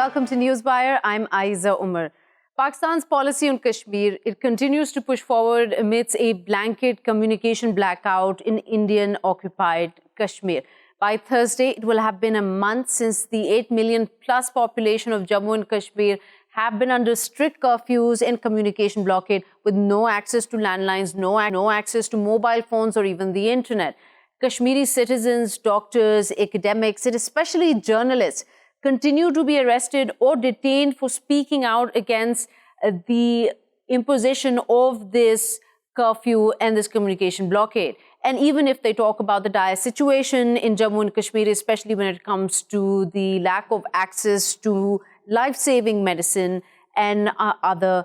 Welcome to Newswire. I'm Ayza Omar. Pakistan's policy on Kashmir, it continues to push forward amidst a blanket communication blackout in Indian-occupied Kashmir. By Thursday, it will have been a month since the 8 million plus population of Jammu and Kashmir have been under strict curfews and communication blockade with no access to landlines, no access to mobile phones or even the internet. Kashmiri citizens, doctors, academics, and especially journalists continue to be arrested or detained for speaking out against the imposition of this curfew and this communication blockade. And even if they talk about the dire situation in Jammu and Kashmir, especially when it comes to the lack of access to life-saving medicine and other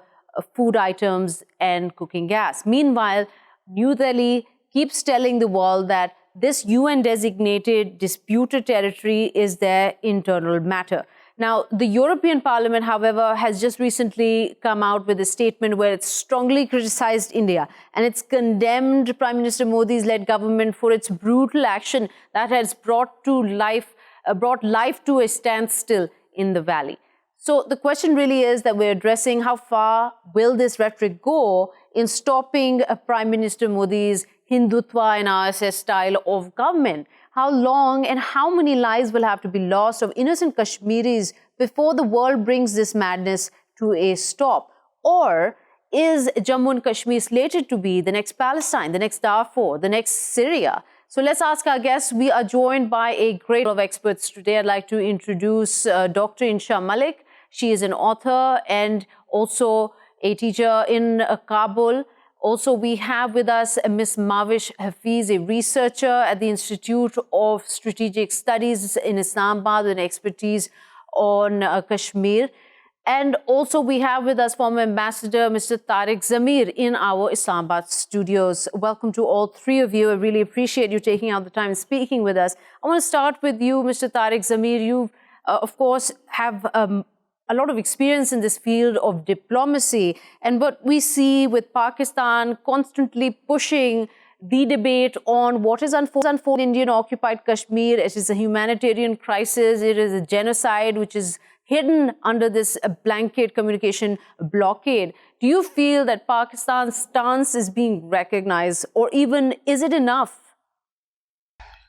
food items and cooking gas. Meanwhile, New Delhi keeps telling the world that this UN-designated disputed territory is their internal matter. Now, the European Parliament, however, has just recently come out with a statement where it's strongly criticized India and it's condemned Prime Minister Modi's led government for its brutal action that has brought life to a standstill in the valley. So the question really is that we're addressing how far will this rhetoric go in stopping Prime Minister Modi's Hindutva and RSS style of government? How long and how many lives will have to be lost of innocent Kashmiris before the world brings this madness to a stop? Or is Jammu and Kashmir slated to be the next Palestine, the next Darfur, the next Syria? So let's ask our guests. We are joined by a great group of experts today. I'd like to introduce Dr. Inshah Malik. She is an author and also a teacher in Kabul. Also, we have with us Ms. Mahwish Hafeez, a researcher at the Institute of Strategic Studies in Islamabad with an expertise on Kashmir. And also we have with us former Ambassador Mr. Tariq Zaman in our Islamabad studios. Welcome to all three of you. I really appreciate you taking out the time and speaking with us. I want to start with you, Mr. Tariq Zaman. You, of course, have a lot of experience in this field of diplomacy. And what we see with Pakistan constantly pushing the debate on what is unfolding in Indian-occupied Kashmir. It is a humanitarian crisis. It is a genocide which is hidden under this blanket communication blockade. Do you feel that Pakistan's stance is being recognized, or even is it enough?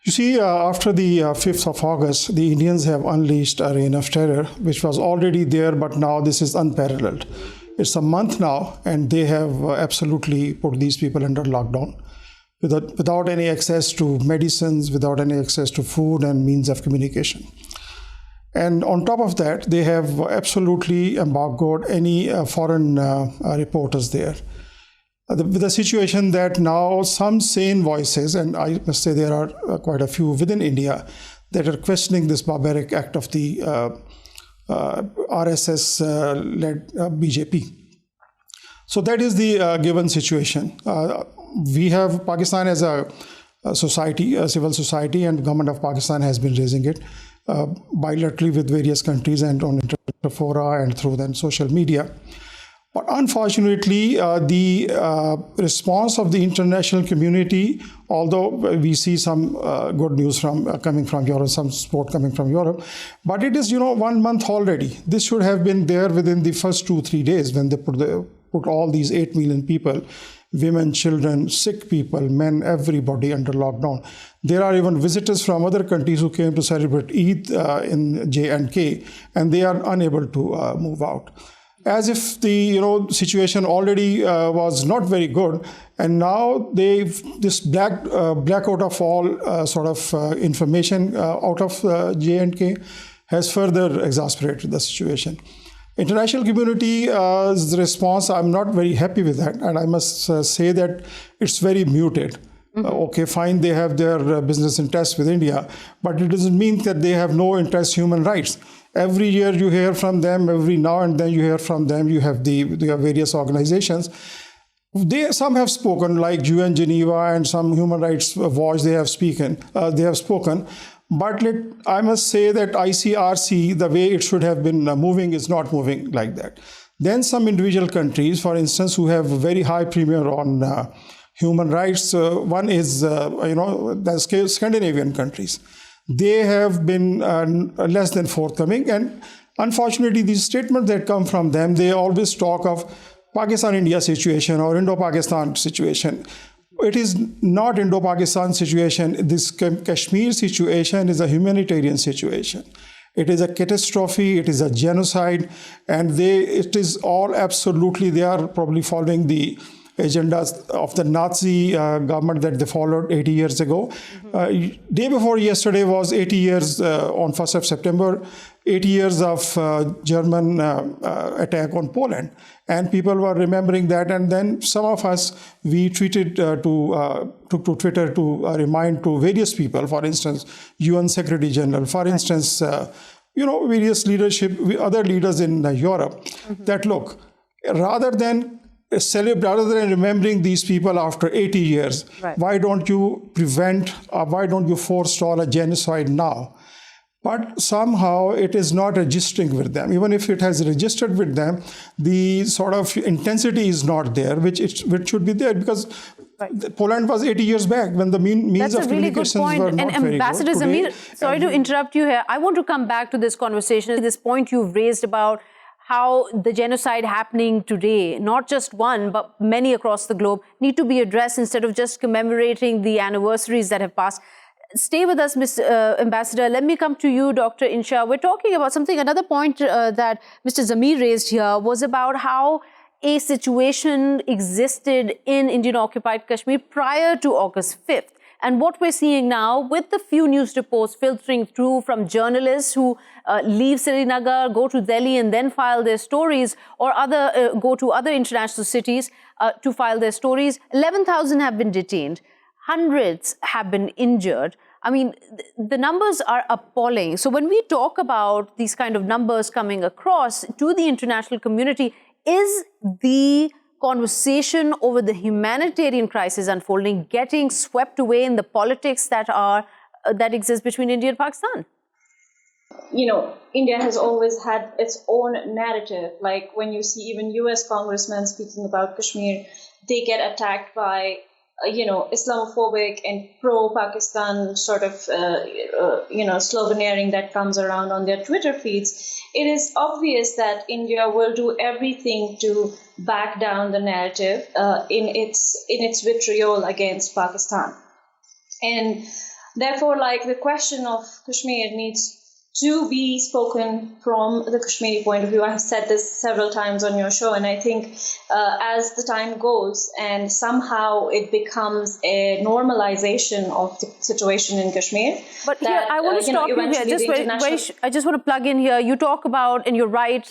You see, after the 5th of August, the Indians have unleashed a reign of terror, which was already there, but now this is unparalleled. It's a month now, and they have absolutely put these people under lockdown, without any access to medicines, without any access to food and means of communication. And on top of that, they have absolutely embargoed any foreign reporters there. With the situation that now some sane voices, and I must say there are quite a few within India, that are questioning this barbaric act of the RSS-led BJP. So that is the given situation. We have Pakistan as a society, a civil society, and the government of Pakistan has been raising it bilaterally with various countries and on international fora and through then social media. But unfortunately, the response of the international community, although we see some good news coming from Europe, some support coming from Europe, but it is 1 month already. This should have been there within the first 2-3 days when they put all these 8 million people, women, children, sick people, men, everybody under lockdown. There are even visitors from other countries who came to celebrate Eid in J&K, and they are unable to move out. As if the situation already was not very good, and now this blackout of all sort of information out of J&K has further exasperated the situation. International community's response, I'm not very happy with that, and I must say that it's very muted. Okay, fine, they have their business interests with India, but it doesn't mean that they have no interest in human rights. Every year you hear from them, every now and then you hear from them. You have various organizations. Some have spoken, like UN Geneva and some Human Rights Watch. They have spoken. But I must say that ICRC, the way it should have been moving, is not moving like that. Then some individual countries, for instance, who have a very high premium on human rights. One is, the Scandinavian countries. They have been less than forthcoming, and Unfortunately, these statements that come from them, they always talk of Pakistan-India situation or Indo-Pakistan situation. It is not Indo-Pakistan situation. This Kashmir situation is a humanitarian situation. It is a catastrophe, it is a genocide, and it is all absolutely, they are probably following the agendas of the Nazi government that they followed 80 years ago. Day before yesterday was 80 years on 1st of September, 80 years of German attack on Poland. And people were remembering that. And then some of us, we tweeted took to Twitter to remind to various people, for instance, UN Secretary General, for instance, various leadership, other leaders in Europe, that look, rather than remembering these people after 80 years, why don't you why don't you forestall a genocide now? But somehow it is not registering with them. Even if it has registered with them, the sort of intensity is not there, which should be there, because Poland was 80 years back when the means of communications were not very good. And Ambassador Zamir, sorry to interrupt you here. I want to come back to this conversation, this point you've raised about how the genocide happening today, not just one, but many across the globe, need to be addressed instead of just commemorating the anniversaries that have passed. Stay with us, Ms. Ambassador. Let me come to you, Dr. Inshah. We're talking about something, another point that Mr. Zamir raised here was about how a situation existed in Indian-occupied Kashmir prior to August 5th. And what we're seeing now with the few news reports filtering through from journalists who leave Srinagar, go to Delhi and then file their stories, or go to other international cities to file their stories, 11,000 have been detained. Hundreds have been injured. I mean, the numbers are appalling. So when we talk about these kind of numbers coming across to the international community, is the conversation over the humanitarian crisis unfolding getting swept away in the politics that exist between India and Pakistan? India has always had its own narrative. Like when you see even US congressmen speaking about Kashmir, they get attacked by Islamophobic and pro-Pakistan sort of, sloganeering that comes around on their Twitter feeds. It is obvious that India will do everything to back down the narrative in its vitriol against Pakistan. And therefore, the question of Kashmir needs to be spoken from the Kashmiri point of view. I have said this several times on your show, and I think as the time goes and somehow it becomes a normalization of the situation in Kashmir. But here, I want to stop you here. I just want to plug in here. You talk about, and you're right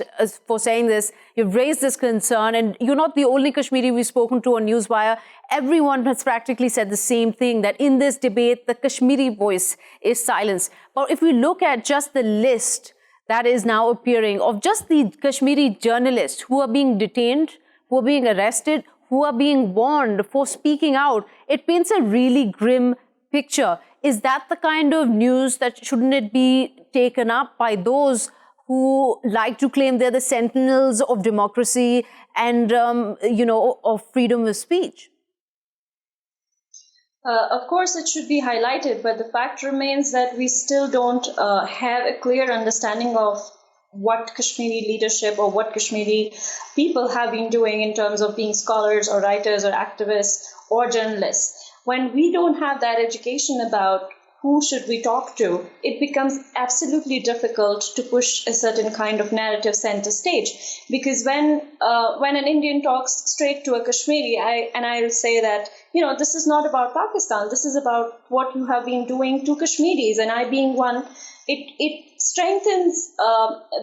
for saying this, you've raised this concern, and you're not the only Kashmiri we've spoken to on Newswire. Everyone has practically said the same thing, that in this debate, the Kashmiri voice is silenced. But if we look at just the list that is now appearing of just the Kashmiri journalists who are being detained, who are being arrested, who are being warned for speaking out, it paints a really grim picture. Is that the kind of news that shouldn't it be taken up by those who like to claim they're the sentinels of democracy and, of freedom of speech? Of course, it should be highlighted, but the fact remains that we still don't have a clear understanding of what Kashmiri leadership or what Kashmiri people have been doing in terms of being scholars or writers or activists or journalists. When we don't have that education about who should we talk to, it becomes absolutely difficult to push a certain kind of narrative center stage. Because when an Indian talks straight to a Kashmiri, I'll say that, this is not about Pakistan. This is about what you have been doing to Kashmiris, and I being one. It strengthens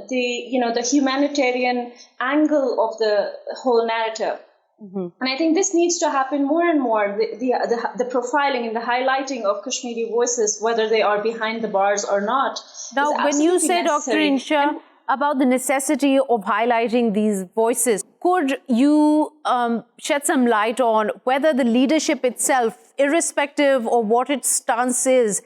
the humanitarian angle of the whole narrative. Mm-hmm. And I think this needs to happen more and more. The profiling and the highlighting of Kashmiri voices, whether they are behind the bars or not. Now, when you say, necessary. Dr. Inshah, about the necessity of highlighting these voices, could you shed some light on whether the leadership itself, irrespective of what its stance is,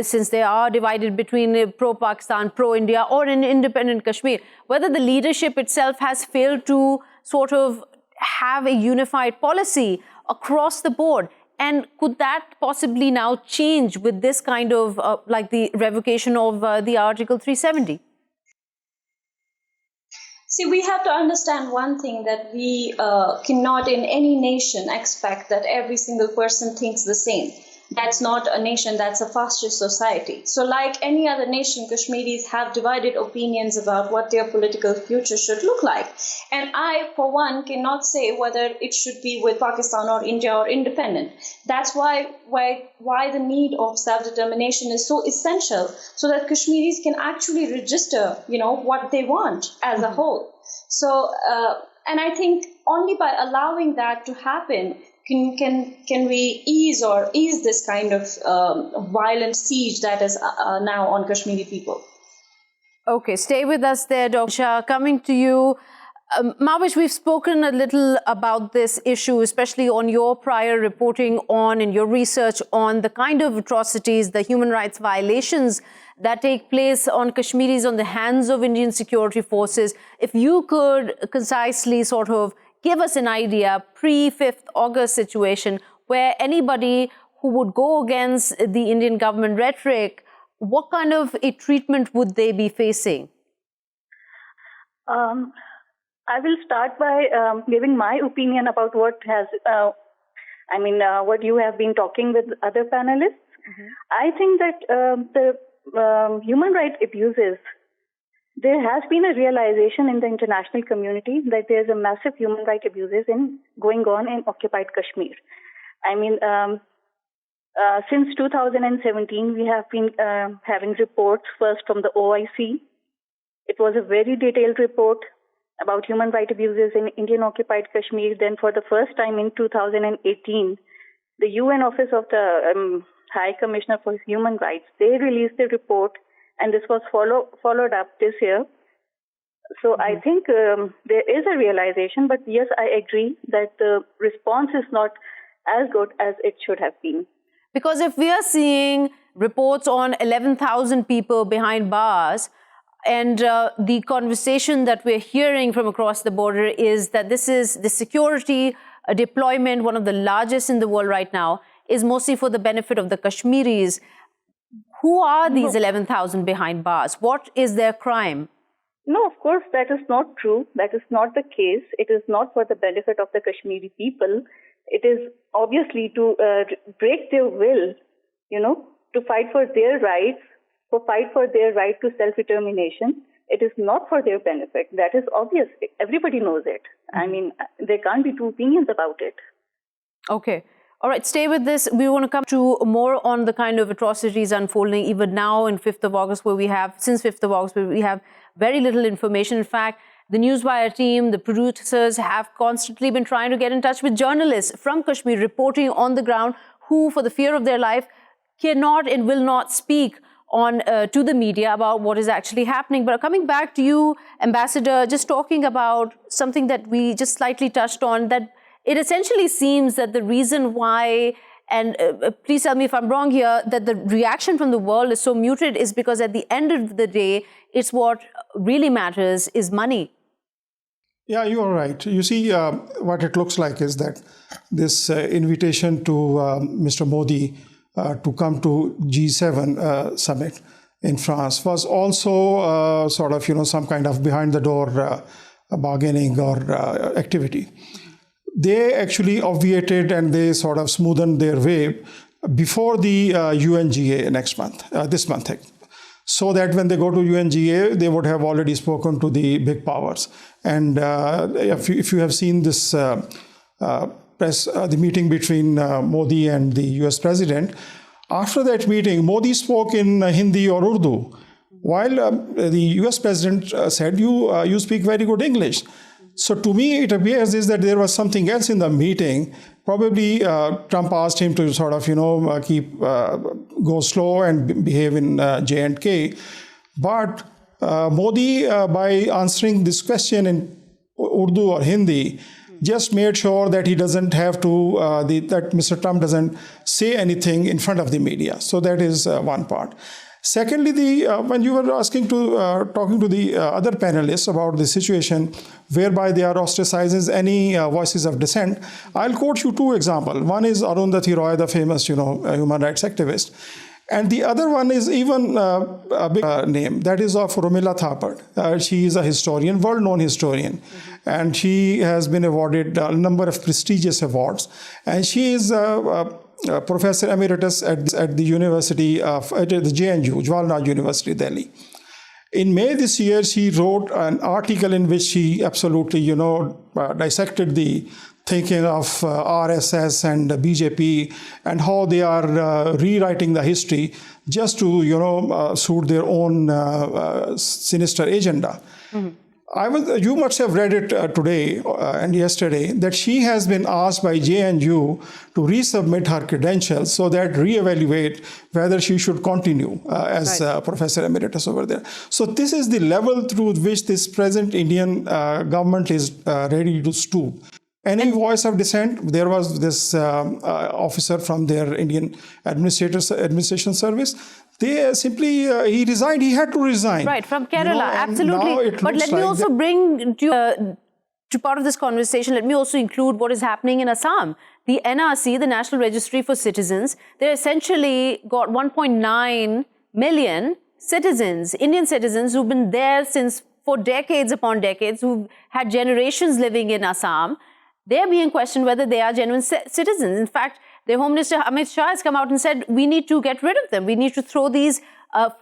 since they are divided between pro-Pakistan, pro-India, or an independent Kashmir, whether the leadership itself has failed to sort of have a unified policy across the board? And could that possibly now change with this kind of, like the revocation of the Article 370? See, we have to understand one thing, that we cannot in any nation expect that every single person thinks the same. That's not a nation, that's a fascist society. So like any other nation, Kashmiris have divided opinions about what their political future should look like. And I, for one, cannot say whether it should be with Pakistan or India or independent. That's why the need of self-determination is so essential, so that Kashmiris can actually register, what they want as a whole. So, and I think only by allowing that to happen, can we ease this kind of violent siege that is now on Kashmiri people? Okay, stay with us there, Dr. Shah. Coming to you, Mahwish, we've spoken a little about this issue, especially on your prior reporting on and your research on the kind of atrocities, the human rights violations that take place on Kashmiris on the hands of Indian security forces. If you could concisely sort of give us an idea, pre-5th August situation, where anybody who would go against the Indian government rhetoric, what kind of a treatment would they be facing? I will start by giving my opinion about what what you have been talking with other panelists. Mm-hmm. I think that the human rights abuses, there has been a realization in the international community that there's a massive human rights abuses going on in occupied Kashmir. Since 2017, we have been having reports first from the OIC. It was a very detailed report about human rights abuses in Indian occupied Kashmir. Then for the first time in 2018, the UN Office of the High Commissioner for Human Rights, they released a report, and this was followed up this year. So I think there is a realization, but yes, I agree that the response is not as good as it should have been. Because if we are seeing reports on 11,000 people behind bars, and the conversation that we're hearing from across the border is that this is the security deployment, one of the largest in the world right now, is mostly for the benefit of the Kashmiris. Who are these 11,000 behind bars? What is their crime? No, of course, that is not true. That is not the case. It is not for the benefit of the Kashmiri people. It is obviously to break their will, to fight for their rights, for their right to self-determination. It is not for their benefit. That is obvious. Everybody knows it. There can't be two opinions about it. Okay. All right, stay with this. We want to come to more on the kind of atrocities unfolding even now in 5th of August, since 5th of August, where we have very little information. In fact, the Newswire team, the producers have constantly been trying to get in touch with journalists from Kashmir reporting on the ground who, for the fear of their life, cannot and will not speak to the media about what is actually happening. But coming back to you, Ambassador, just talking about something that we just slightly touched on, that it essentially seems that the reason why, and please tell me if I'm wrong here, that the reaction from the world is so muted is because at the end of the day, it's what really matters is money. Yeah, you are right. You see, what it looks like is that this invitation to Mr. Modi to come to G7 summit in France was also some kind of behind the door bargaining or activity. They actually obviated and they sort of smoothened their way before the UNGA this month. So that when they go to UNGA, they would have already spoken to the big powers. And if you have seen this the meeting between Modi and the US president, after that meeting, Modi spoke in Hindi or Urdu, while the US president said, you speak very good English. So to me, it appears is that there was something else in the meeting. Probably Trump asked him to sort of, go slow and behave in J&K. But Modi, by answering this question in Urdu or Hindi, just made sure that he doesn't have to, that Mr. Trump doesn't say anything in front of the media. So that is one part. Secondly, when you were talking to the other panelists about the situation whereby they are ostracizing any voices of dissent, I'll quote you two examples. One is Arundhati Roy, the famous, human rights activist. And the other one is even a big name, that is of Romila Thapar. She is a historian, world-known historian, and she has been awarded a number of prestigious awards. And she is Professor Emeritus at the University of the JNU, Jawaharlal University, Delhi. In May this year, she wrote an article in which she absolutely, dissected the thinking of RSS and BJP and how they are rewriting the history just to, suit their own sinister agenda. You must have read it today and yesterday that she has been asked by JNU to resubmit her credentials so that reevaluate whether she should continue as Professor Emeritus over there. So this is the level through which this present Indian government is ready to stoop. Any voice of dissent? There was this officer from their Indian administration service. They simply, he resigned, he had to resign. Right, from Kerala, absolutely. But let me also bring to part of this conversation, let me also include what is happening in Assam. The NRC, the National Registry for Citizens, they essentially got 1.9 million citizens, Indian citizens who've been there for decades upon decades, who've had generations living in Assam. They're being questioned whether they are genuine citizens. In fact, the Home Minister Amit Shah has come out and said, we need to get rid of them. We need to throw these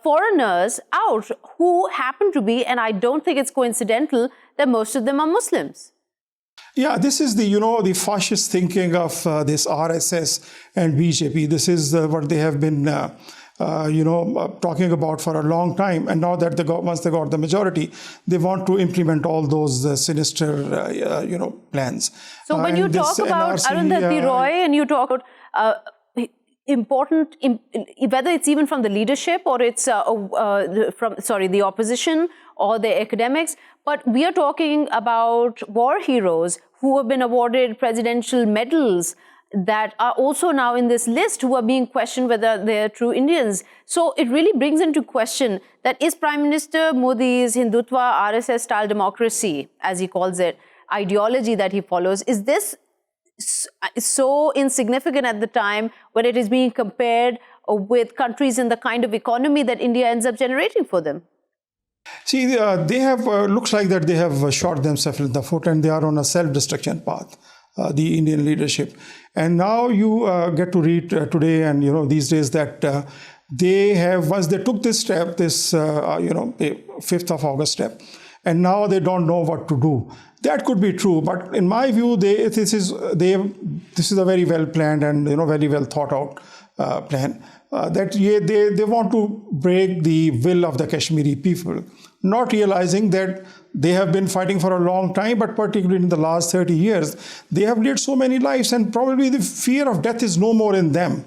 foreigners out who happen to be, and I don't think it's coincidental that most of them are Muslims. Yeah, this is the fascist thinking of this RSS and BJP. This is what they have been talking about for a long time. And now that once they got the majority, they want to implement all those sinister, plans. So when you talk about Arundhati Roy and you talk about important, whether it's even from the leadership or it's the opposition or the academics, but we are talking about war heroes who have been awarded presidential medals that are also now in this list, who are being questioned whether they're true Indians. So it really brings into question that is Prime Minister Modi's Hindutva RSS-style democracy, as he calls it, ideology that he follows, is this so insignificant at the time when it is being compared with countries in the kind of economy that India ends up generating for them? See, they have, looks like that they have shot themselves in the foot and they are on a self-destruction path, the Indian leadership. And now you get to read today and, these days that they have, once they took this step, the 5th of August step, and now they don't know what to do. That could be true, but in my view, this is a very well planned and very well thought out plan. That they want to break the will of the Kashmiri people, not realizing that they have been fighting for a long time, but particularly in the last 30 years, they have lived so many lives, and probably the fear of death is no more in them.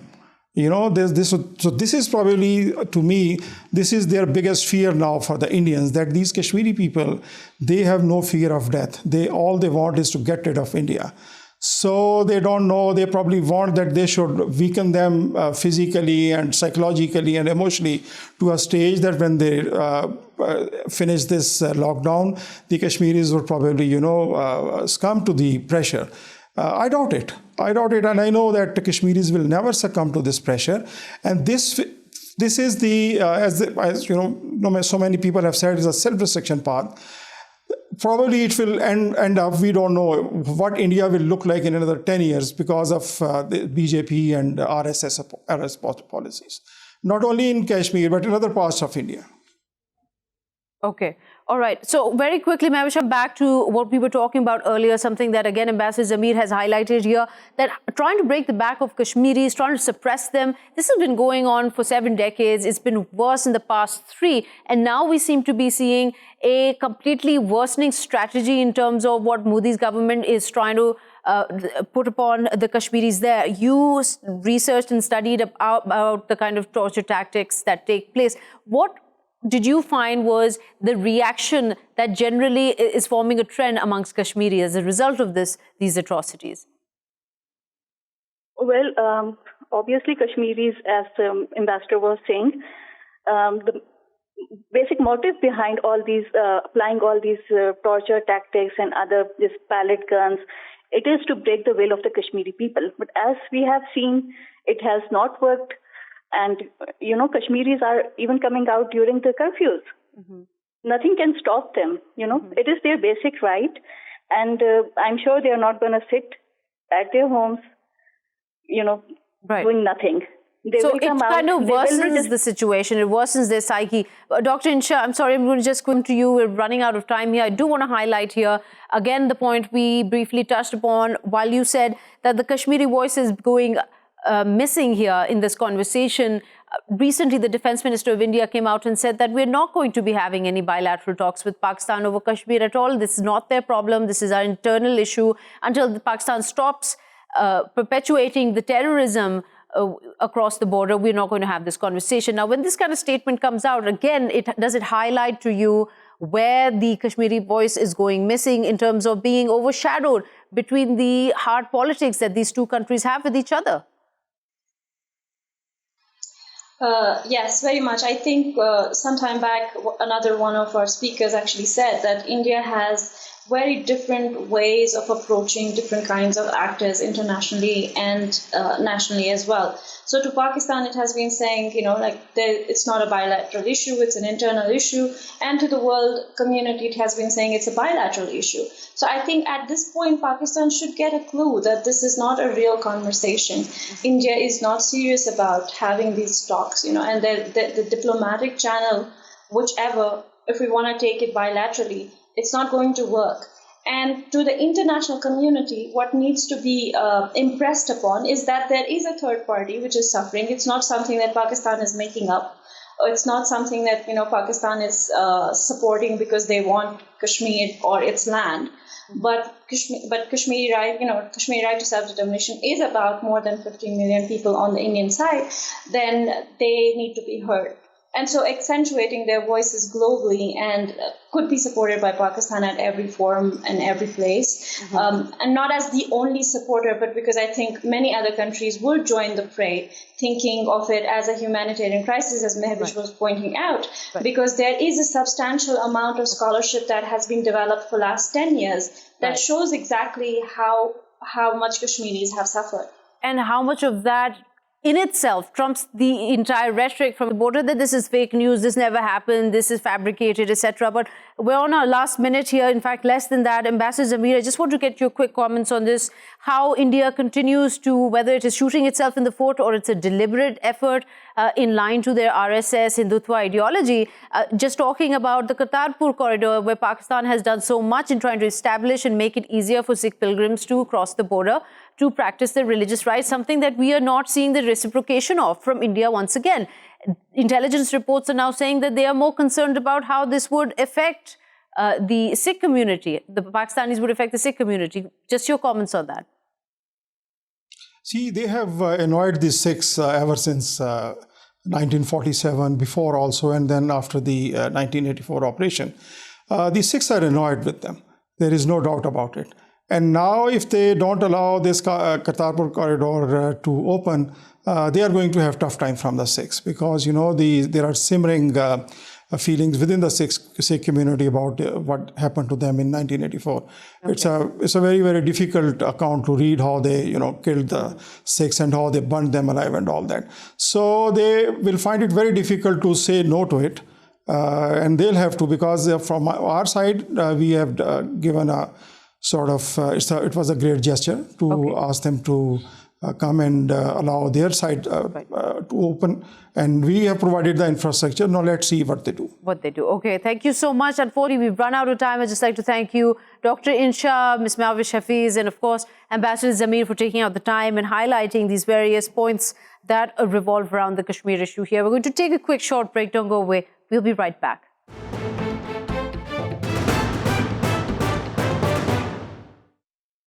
So this is probably, to me, this is their biggest fear now for the Indians, that these Kashmiri people, they have no fear of death. All they want is to get rid of India. So they don't know, they probably want that they should weaken them physically and psychologically and emotionally to a stage that when they finish this lockdown, the Kashmiris would probably, succumb to the pressure. I doubt it, and I know that the Kashmiris will never succumb to this pressure. And this is as so many people have said, is a self-destruction path. Probably it will end up, we don't know what India will look like in another 10 years because of the BJP and RSS policies. Not only in Kashmir, but in other parts of India. Okay. All right. So very quickly, Mahwish, back to what we were talking about earlier, something that, again, Ambassador Zamir has highlighted here, that trying to break the back of Kashmiris, trying to suppress them, this has been going on for 7 decades. It's been worse in the past 3. And now we seem to be seeing a completely worsening strategy in terms of what Modi's government is trying to put upon the Kashmiris there. You researched and studied about the kind of torture tactics that take place. What did you find was the reaction that generally is forming a trend amongst Kashmiri as a result of these atrocities? Well, obviously Kashmiris, as the ambassador was saying, the basic motive behind all these, applying all these torture tactics and other pellet guns, it is to break the will of the Kashmiri people. But as we have seen, it has not worked. And, Kashmiris are even coming out during the curfews. Nothing can stop them, It is their basic right. And I'm sure they are not going to sit at their homes, doing nothing. So it kind of worsens the situation. It worsens their psyche. Dr. Inshah, I'm sorry, I'm going to just come to you. We're running out of time here. I do want to highlight here, again, the point we briefly touched upon while you said that the Kashmiri voice is going missing here in this conversation. Recently, the Defense Minister of India came out and said that we're not going to be having any bilateral talks with Pakistan over Kashmir at all. This is not their problem. This is our internal issue. Until Pakistan stops perpetuating the terrorism across the border, we're not going to have this conversation. Now, when this kind of statement comes out, again, does it highlight to you where the Kashmiri voice is going missing in terms of being overshadowed between the hard politics that these two countries have with each other? Yes, very much. I think some time back, another one of our speakers actually said that India has very different ways of approaching different kinds of actors internationally and nationally as well. So to Pakistan, it has been saying, it's not a bilateral issue, it's an internal issue. And to the world community, it has been saying it's a bilateral issue. So I think at this point, Pakistan should get a clue that this is not a real conversation. India is not serious about having these talks, and the diplomatic channel, whichever, if we want to take it bilaterally, it's not going to work. And to the international community, what needs to be impressed upon is that there is a third party which is suffering. It's not something that Pakistan is making up. It's not something that Pakistan is supporting because they want Kashmir or its land. But Kashmiri right, Kashmiri right to self-determination is about more than 15 million people on the Indian side. Then they need to be heard. And so accentuating their voices globally and could be supported by Pakistan at every forum and every place. And not as the only supporter, but because I think many other countries will join the fray, thinking of it as a humanitarian crisis, as Mahwish was pointing out, because there is a substantial amount of scholarship that has been developed for the last 10 years that shows exactly how much Kashmiris have suffered. And how much of that in itself trumps the entire rhetoric from the border that this is fake news, this never happened, this is fabricated, etc. But we're on our last minute here, in fact, less than that. Ambassador Zamir, I just want to get your quick comments on this, how India continues to, whether it is shooting itself in the foot or it's a deliberate effort in line to their RSS Hindutva ideology, just talking about the Kartarpur corridor where Pakistan has done so much in trying to establish and make it easier for Sikh pilgrims to cross the border to practice their religious rights, something that we are not seeing the reciprocation of from India once again. Intelligence reports are now saying that they are more concerned about how this would affect the Sikh community. The Pakistanis would affect the Sikh community. Just your comments on that. See, they have annoyed the Sikhs ever since 1947, before also, and then after the 1984 operation. The Sikhs are annoyed with them. There is no doubt about it. And now if they don't allow this Kartarpur corridor to open, they are going to have tough time from the Sikhs, because, there are simmering feelings within the Sikh community about what happened to them in 1984. Okay. It's a very, very difficult account to read, how they, killed the Sikhs and how they burned them alive and all that. So they will find it very difficult to say no to it. And they'll have to, because from our side, we have given a sort of, it was a great gesture to ask them to come and allow their side to open. And we have provided the infrastructure. Now let's see what they do. Okay, thank you so much. Unfortunately, we've run out of time. I'd just like to thank you, Dr. Inshah, Ms. Mahwish Hafeez, and of course, Ambassador Zamir, for taking out the time and highlighting these various points that revolve around the Kashmir issue here. We're going to take a quick short break. Don't go away. We'll be right back.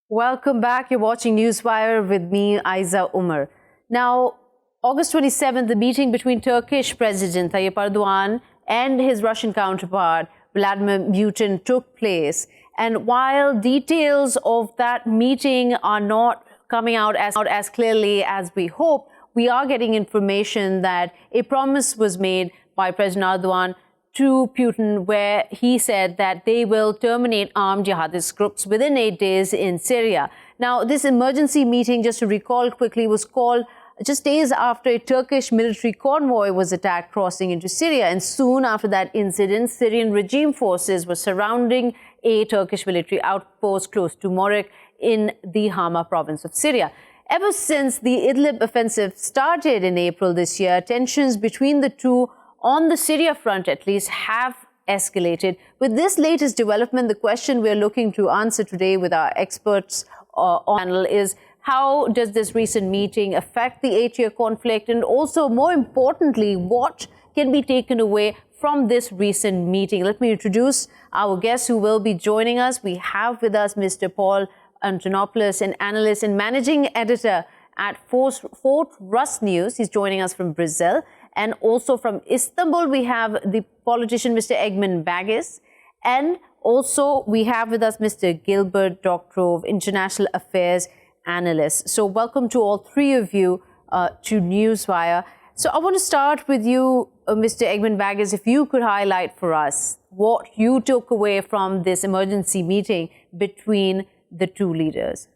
Welcome back. You're watching Newswire with me, Ayza Omar. Now, August 27th, the meeting between Turkish President Tayyip Erdogan and his Russian counterpart, Vladimir Putin, took place. And while details of that meeting are not coming out as clearly as we hope, we are getting information that a promise was made by President Erdogan to Putin, where he said that they will terminate armed jihadist groups within 8 days in Syria. Now, this emergency meeting, just to recall quickly, was called just days after a Turkish military convoy was attacked crossing into Syria. And soon after that incident, Syrian regime forces were surrounding a Turkish military outpost close to Morik in the Hama province of Syria. Ever since the Idlib offensive started in April this year, tensions between the two, on the Syria front at least, have escalated. With this latest development, the question we're looking to answer today with our experts on the panel is, how does this recent meeting affect the 8-year conflict? And also, more importantly, what can be taken away from this recent meeting? Let me introduce our guests who will be joining us. We have with us Mr. Paul Antonopoulos, an analyst and managing editor at Fort Rus News. He's joining us from Brazil. And also from Istanbul, we have the politician Mr. Egemen Bagis. And also we have with us Mr. Gilbert Doctorow of International Affairs Analysts. So welcome to all three of you to Newswire. So I want to start with you, Mr. Egemen Bagis, if you could highlight for us what you took away from this emergency meeting between the two leaders.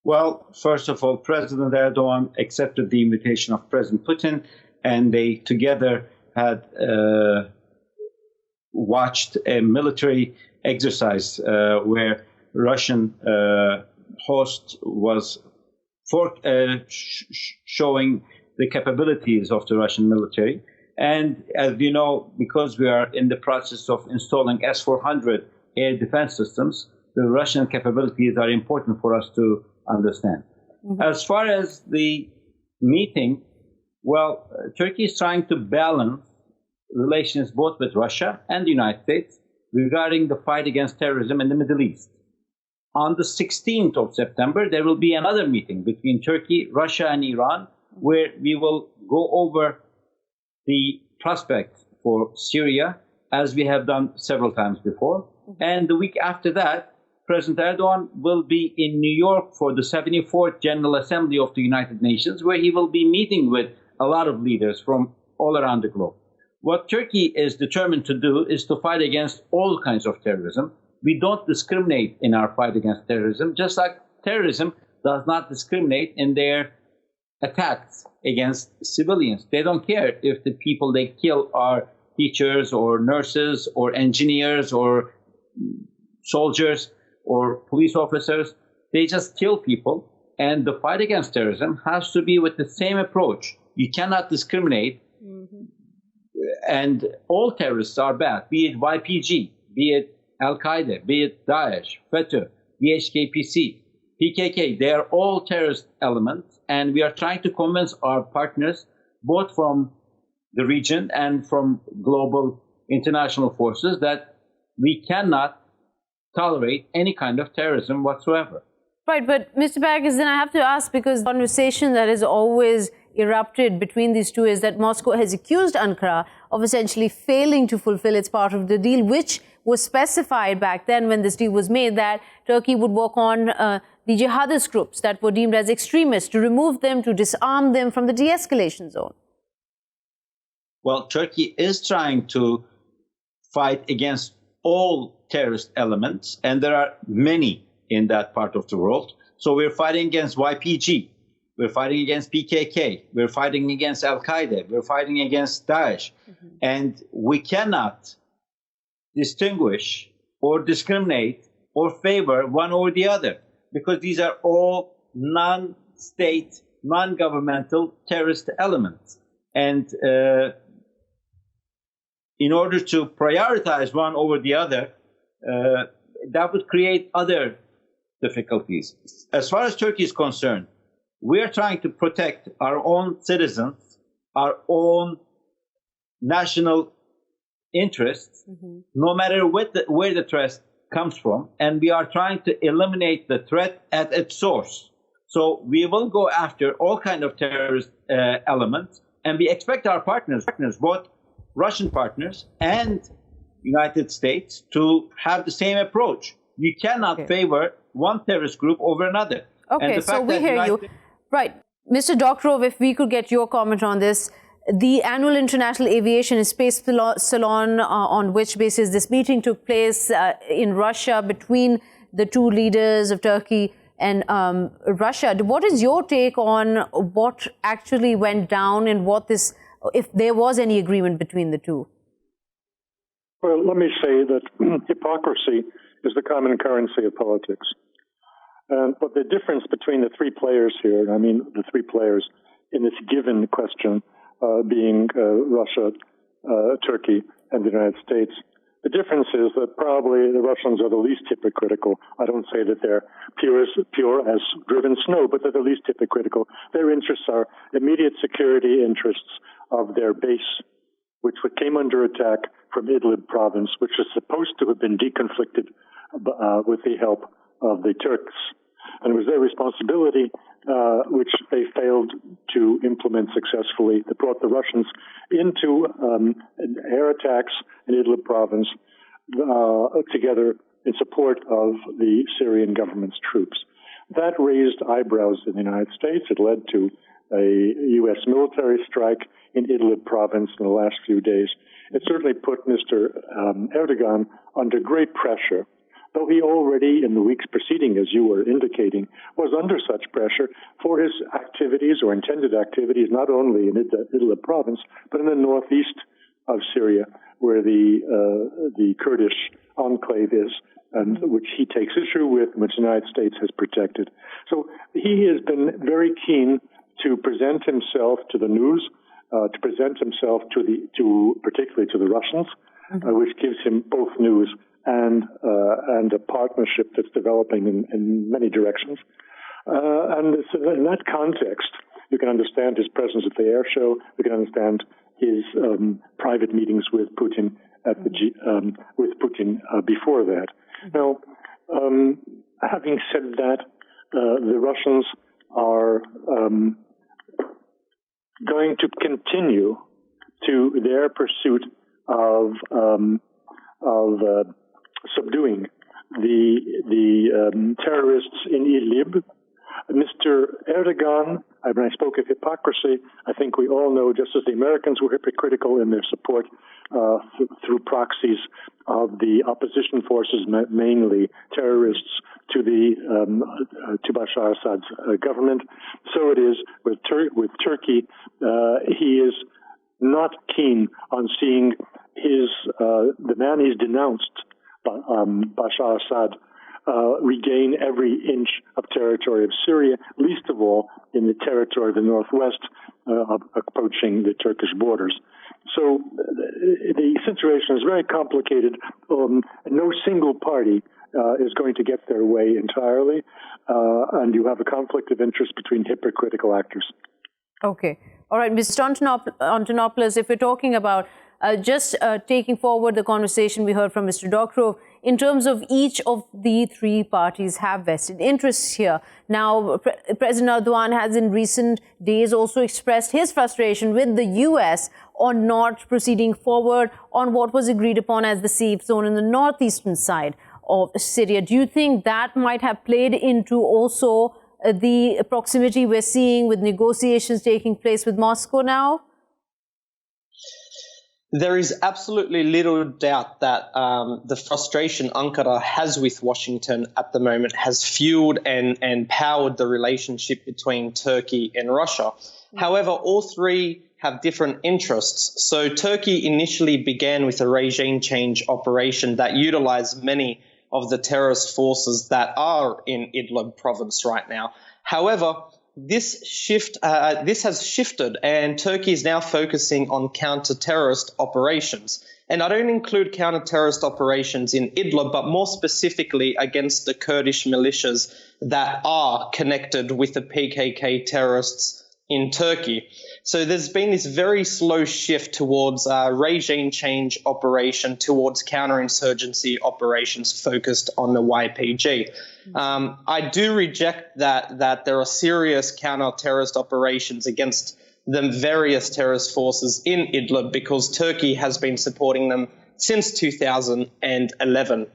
Well, first of all, President Erdogan accepted the invitation of President Putin, and they together had watched a military exercise where Russian host was showing the capabilities of the Russian military. And as you know, because we are in the process of installing S-400 air defense systems, the Russian capabilities are important for us to understand. Mm-hmm. As far as the meeting, well, Turkey is trying to balance relations both with Russia and the United States regarding the fight against terrorism in the Middle East. On the 16th of September, there will be another meeting between Turkey, Russia, and Iran, where we will go over the prospects for Syria, as we have done several times before. Mm-hmm. And the week after that, President Erdogan will be in New York for the 74th General Assembly of the United Nations, where he will be meeting with a lot of leaders from all around the globe. What Turkey is determined to do is to fight against all kinds of terrorism. We don't discriminate in our fight against terrorism, just like terrorism does not discriminate in their attacks against civilians. They don't care if the people they kill are teachers or nurses or engineers or soldiers or police officers. They just kill people. And the fight against terrorism has to be with the same approach. You cannot discriminate. Mm-hmm. And all terrorists are bad, be it YPG, be it Al-Qaeda, be it Daesh, FETÖ, DHKPC, PKK. They are all terrorist elements. And we are trying to convince our partners, both from the region and from global international forces, that we cannot tolerate any kind of terrorism whatsoever. Right, but Mr. Bagis, then I have to ask, because the conversation that has always erupted between these two is that Moscow has accused Ankara of essentially failing to fulfill its part of the deal, which was specified back then when this deal was made, that Turkey would work on the jihadist groups that were deemed as extremists, to remove them, to disarm them from the de-escalation zone. Well, Turkey is trying to fight against all terrorist elements, and there are many in that part of the world. So we're fighting against YPG, we're fighting against PKK, we're fighting against Al-Qaeda, we're fighting against Daesh. Mm-hmm. And we cannot distinguish or discriminate or favor one or the other, because these are all non-state, non-governmental terrorist elements. And in order to prioritize one over the other, that would create other difficulties. As far as Turkey is concerned, we are trying to protect our own citizens, our own national interests, mm-hmm. no matter where the threat comes from, and we are trying to eliminate the threat at its source. So we will go after all kinds of terrorist elements, and we expect our partners, both Russian partners and United States, to have the same approach. You cannot favor one terrorist group over another. Okay, so we hear you. Right. Mr. Doctorow, if we could get your comment on this. The annual International Aviation and Space Salon, on which basis this meeting took place in Russia between the two leaders of Turkey and Russia. What is your take on what actually went down and if there was any agreement between the two? Well, let me say that hypocrisy is the common currency of politics. But the difference between the three players here, the three players in this given question being Russia, Turkey, and the United States, the difference is that probably the Russians are the least hypocritical. I don't say that they're pure as driven snow, but they're the least hypocritical. Their interests are immediate security interests of their base, which came under attack from Idlib province, which is supposed to have been deconflicted with the help of the Turks. And it was their responsibility, which they failed to implement successfully, that brought the Russians into air attacks in Idlib province together in support of the Syrian government's troops. That raised eyebrows in the United States. It led to a U.S. military strike in Idlib province in the last few days. It certainly put Mr. Erdogan under great pressure, though he already, in the weeks preceding, as you were indicating, was under such pressure for his activities or intended activities, not only in Idlib province, but in the northeast of Syria, where the Kurdish enclave is, and which he takes issue with, which the United States has protected. So he has been very keen to present himself to the news, to present himself particularly to the Russians, which gives him both news and a partnership that's developing in many directions. And so in that context, you can understand his presence at the air show. You can understand his private meetings with Putin before that. Now, having said that, the Russians are going to continue to their pursuit of subduing the terrorists in Idlib. Mr. Erdogan, when I spoke of hypocrisy, I think we all know, just as the Americans were hypocritical in their support through proxies of the opposition forces, mainly terrorists, to Bashar Assad's government. So it is with Turkey. He is not keen on seeing the man he's denounced, Bashar Assad, regain every inch of territory of Syria, least of all in the territory of the northwest, approaching the Turkish borders. So the situation is very complicated. No single party is going to get their way entirely, and you have a conflict of interest between hypocritical actors. Okay. All right, Mr. Antonopoulos, if we're talking about taking forward the conversation we heard from Mr. Doctorow, in terms of each of the three parties have vested interests here. Now, President Erdogan has in recent days also expressed his frustration with the US on not proceeding forward on what was agreed upon as the safe zone in the northeastern side of Syria. Do you think that might have played into also the proximity we're seeing with negotiations taking place with Moscow now? There is absolutely little doubt that the frustration Ankara has with Washington at the moment has fueled and powered the relationship between Turkey and Russia. However, all three have different interests. So Turkey initially began with a regime change operation that utilized many of the terrorist forces that are in Idlib province right now. However, this has shifted, and Turkey is now focusing on counter-terrorist operations. And I don't include counter-terrorist operations in Idlib, but more specifically against the Kurdish militias that are connected with the PKK terrorists in Turkey. So there's been this very slow shift towards regime change operation, towards counterinsurgency operations focused on the YPG. I do reject that there are serious counter-terrorist operations against the various terrorist forces in Idlib, because Turkey has been supporting them since 2011.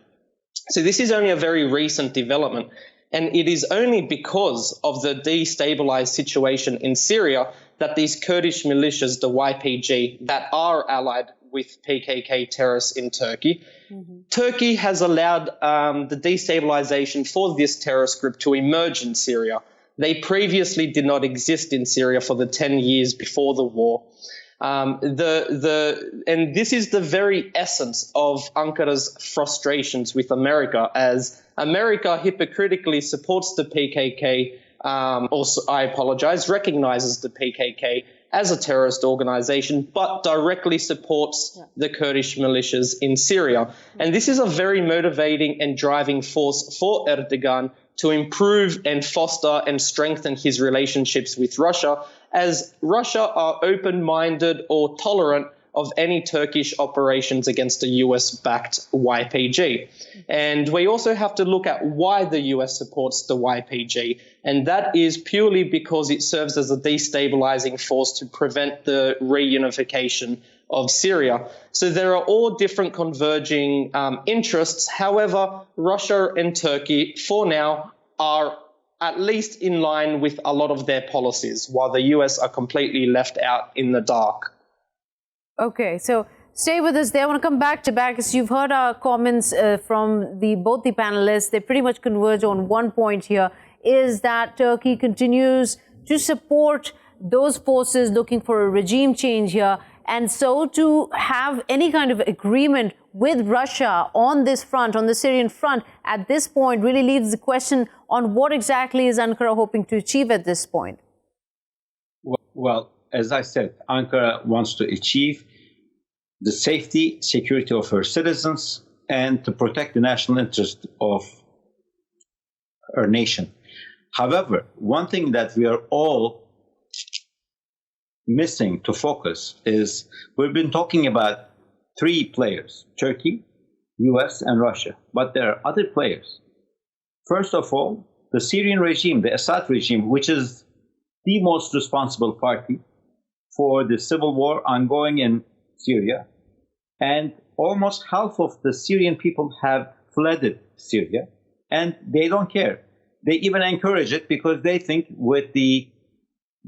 So this is only a very recent development, and it is only because of the destabilized situation in Syria that these Kurdish militias, the YPG, that are allied with PKK terrorists in Turkey. Turkey has allowed the destabilization for this terrorist group to emerge in Syria. They previously did not exist in Syria for the 10 years before the war. And this is the very essence of Ankara's frustrations with America, as America hypocritically supports the PKK, recognizes the PKK as a terrorist organization, but directly supports the Kurdish militias in Syria. And this is a very motivating and driving force for Erdogan to improve and foster and strengthen his relationships with Russia, as Russia are open-minded or tolerant of any Turkish operations against a US-backed YPG. And we also have to look at why the US supports the YPG, and that is purely because it serves as a destabilizing force to prevent the reunification of Syria. So there are all different converging interests. However, Russia and Turkey, for now, are at least in line with a lot of their policies, while the US are completely left out in the dark. Okay, so stay with us there. I want to come back to Bagis. You've heard our comments from both the panelists. They pretty much converge on one point here, is that Turkey continues to support those forces looking for a regime change here. And so to have any kind of agreement with Russia on this front, on the Syrian front, at this point really leaves the question on what exactly is Ankara hoping to achieve at this point? Well, as I said, Ankara wants to achieve the safety, security of her citizens and to protect the national interest of her nation. However, one thing that we are all missing to focus is we've been talking about three players: Turkey, US, and Russia. But there are other players. First of all, the Syrian regime, the Assad regime, which is the most responsible party for the civil war ongoing in Syria. And almost half of the Syrian people have fled Syria, and they don't care. They even encourage it because they think with the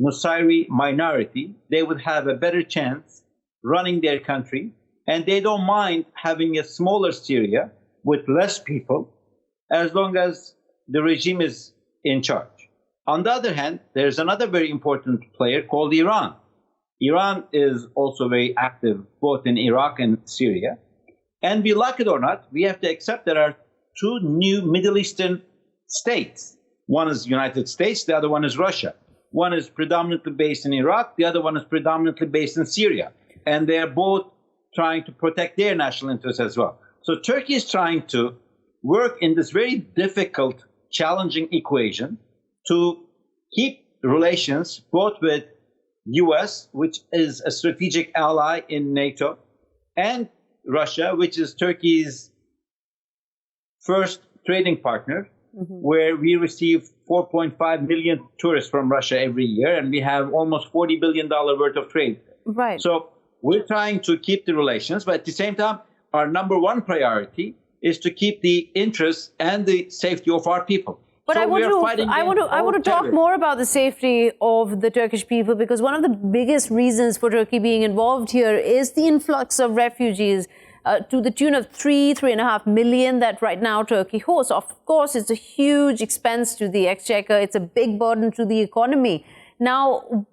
Nusayri minority, they would have a better chance running their country, and they don't mind having a smaller Syria with less people as long as the regime is in charge. On the other hand, there's another very important player called Iran. Iran is also very active both in Iraq and Syria. And we like it or not, we have to accept there are two new Middle Eastern states. One is the United States, the other one is Russia. One is predominantly based in Iraq, the other one is predominantly based in Syria. And they are both trying to protect their national interests as well. So Turkey is trying to work in this very difficult, challenging equation to keep relations both with US, which is a strategic ally in NATO, and Russia, which is Turkey's first trading partner, where we receive 4.5 million tourists from Russia every year, and we have almost $40 billion worth of trade. Right. So we're trying to keep the relations, but at the same time, our number one priority is to keep the interests and the safety of our people. But so I want to talk more about the safety of the Turkish people, because one of the biggest reasons for Turkey being involved here is the influx of refugees to the tune of 3.5 million that right now Turkey hosts. Of course, it's a huge expense to the exchequer. It's a big burden to the economy. Now,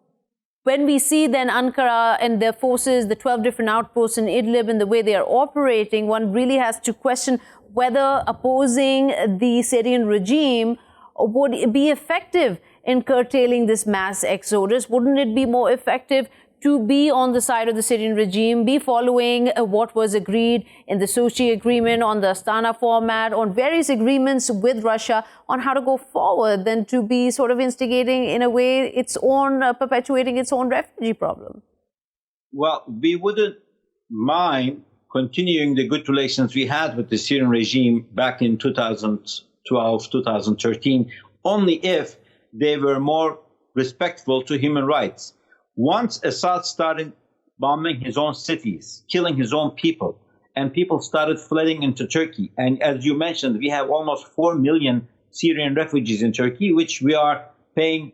when we see then Ankara and their forces, the 12 different outposts in Idlib and the way they are operating, one really has to question whether opposing the Syrian regime would be effective in curtailing this mass exodus. Wouldn't it be more effective to be on the side of the Syrian regime, be following what was agreed in the Sochi agreement, on the Astana format, on various agreements with Russia on how to go forward, than to be sort of instigating in a way its own, perpetuating its own refugee problem? Well, we wouldn't mind continuing the good relations we had with the Syrian regime back in 2012, 2013, only if they were more respectful to human rights. Once Assad started bombing his own cities, killing his own people, and people started flooding into Turkey, and as you mentioned, we have almost 4 million Syrian refugees in Turkey, which we are paying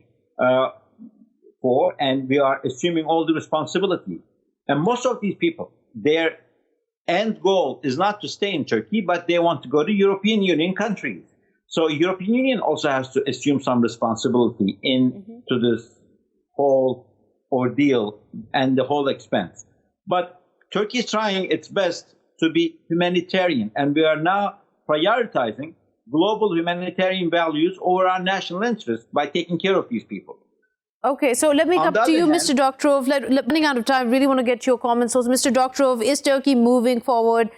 for, and we are assuming all the responsibility. And most of these people, their end goal is not to stay in Turkey, but they want to go to European Union countries. So European Union also has to assume some responsibility into this whole ordeal and the whole expense. But Turkey is trying its best to be humanitarian, and we are now prioritizing global humanitarian values over our national interests by taking care of these people. Okay, so let me come to you, Mr. Doctorow. Running out of time, really want to get your comments. So, Mr. Doctorow, is Turkey moving forward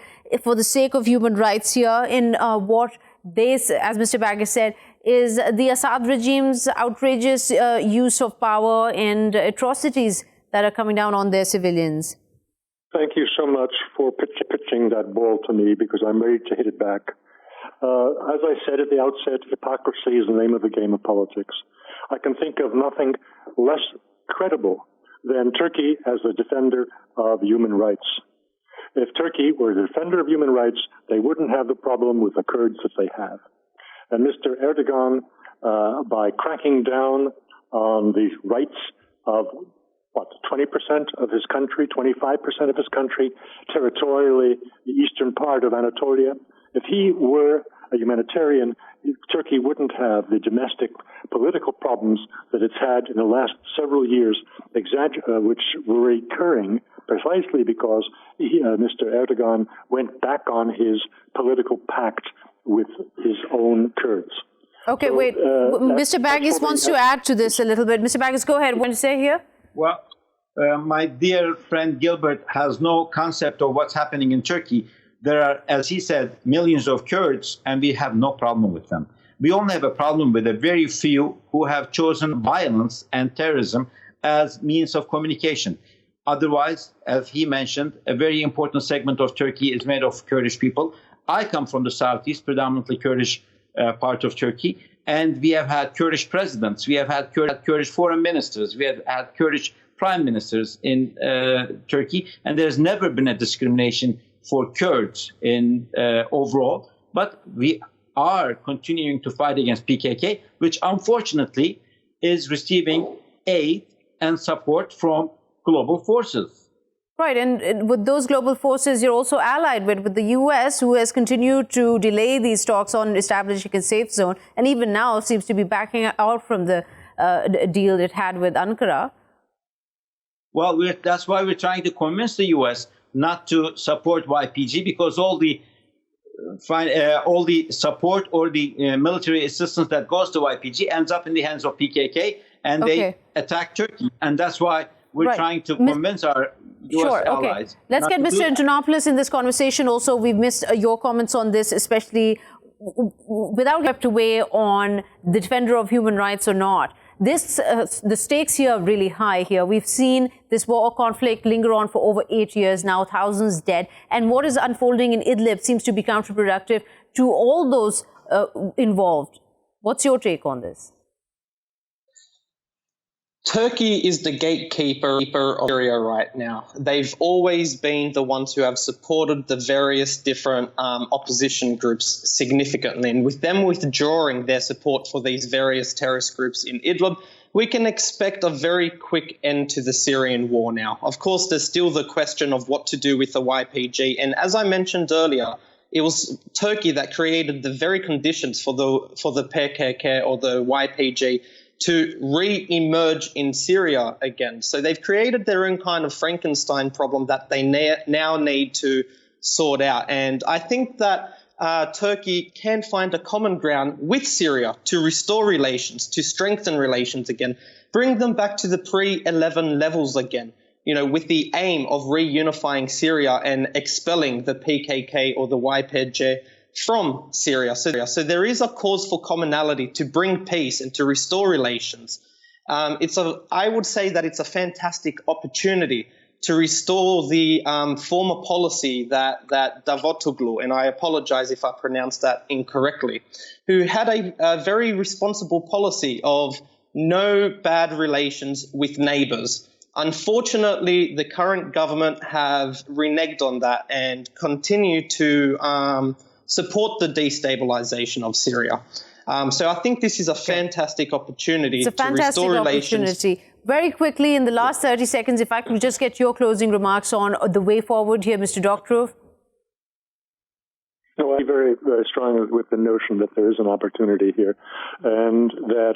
for the sake of human rights here in what they, as Mr. Bagis said, is the Assad regime's outrageous use of power and atrocities that are coming down on their civilians? Thank you so much for pitching that ball to me, because I'm ready to hit it back. As I said at the outset, hypocrisy is the name of the game of politics. I can think of nothing less credible than Turkey as a defender of human rights. If Turkey were a defender of human rights, they wouldn't have the problem with the Kurds that they have. And Mr. Erdogan, by cracking down on the rights of 20% of his country, 25% of his country, territorially, the eastern part of Anatolia. If he were a humanitarian, Turkey wouldn't have the domestic political problems that it's had in the last several years, which were recurring precisely because Mr. Erdogan went back on his political pact with his own Kurds. Okay, so, wait. Mr. Bagis wants to add to this a little bit. Mr. Bagis, go ahead. What do you say here? Well, my dear friend Gilbert has no concept of what's happening in Turkey. There are, as he said, millions of Kurds, and we have no problem with them. We only have a problem with a very few who have chosen violence and terrorism as means of communication. Otherwise, as he mentioned, a very important segment of Turkey is made of Kurdish people. I come from the southeast, predominantly Kurdish part of Turkey, and we have had Kurdish presidents, we have had Kurdish foreign ministers, we have had Kurdish prime ministers in Turkey, and there's never been a discrimination for Kurds in overall. But we are continuing to fight against PKK, which unfortunately is receiving aid and support from global forces. Right, and with those global forces, you're also allied with the US, who has continued to delay these talks on establishing a safe zone, and even now seems to be backing out from the deal it had with Ankara. Well, that's why we're trying to convince the US not to support YPG, because all the support or the military assistance that goes to YPG ends up in the hands of PKK, and they attack Turkey, and that's why we're trying to convince our U.S. allies. Let's get Mr. Antonopoulos in this conversation also. We've missed your comments on this, especially without you have to weigh on the defender of human rights or not. The stakes here are really high here. We've seen this war conflict linger on for over 8 years now, thousands dead. And what is unfolding in Idlib seems to be counterproductive to all those involved. What's your take on this? Turkey is the gatekeeper of Syria right now. They've always been the ones who have supported the various different opposition groups significantly. And with them withdrawing their support for these various terrorist groups in Idlib, we can expect a very quick end to the Syrian war now. Of course, there's still the question of what to do with the YPG. And as I mentioned earlier, it was Turkey that created the very conditions for the PKK or the YPG to re-emerge in Syria again. So they've created their own kind of Frankenstein problem that they now need to sort out. And I think that Turkey can find a common ground with Syria to restore relations, to strengthen relations again, bring them back to the pre-11 levels again, with the aim of reunifying Syria and expelling the PKK or the YPG from Syria. So there is a cause for commonality to bring peace and to restore relations. I would say that it's a fantastic opportunity to restore the former policy that Davutoglu, and I apologize if I pronounced that incorrectly, who had a very responsible policy of no bad relations with neighbors. Unfortunately, the current government have reneged on that and continue to support the destabilization of Syria. So I think this is a fantastic opportunity to restore relations. Very quickly, in the last 30 seconds, if I could just get your closing remarks on the way forward here, Mr. Doctorow. No, I'm very, very strong with the notion that there is an opportunity here, and that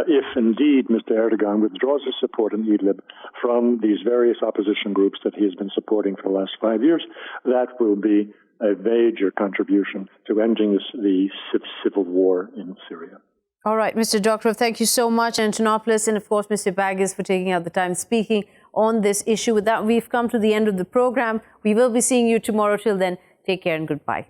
if indeed Mr. Erdogan withdraws his support in Idlib from these various opposition groups that he has been supporting for the last 5 years, that will be a major contribution to ending the civil war in Syria. All right, Mr. Doctorow, thank you so much. Antonopoulos and, of course, Mr. Bagis for taking out the time speaking on this issue. With that, we've come to the end of the program. We will be seeing you tomorrow. Till then, take care and goodbye.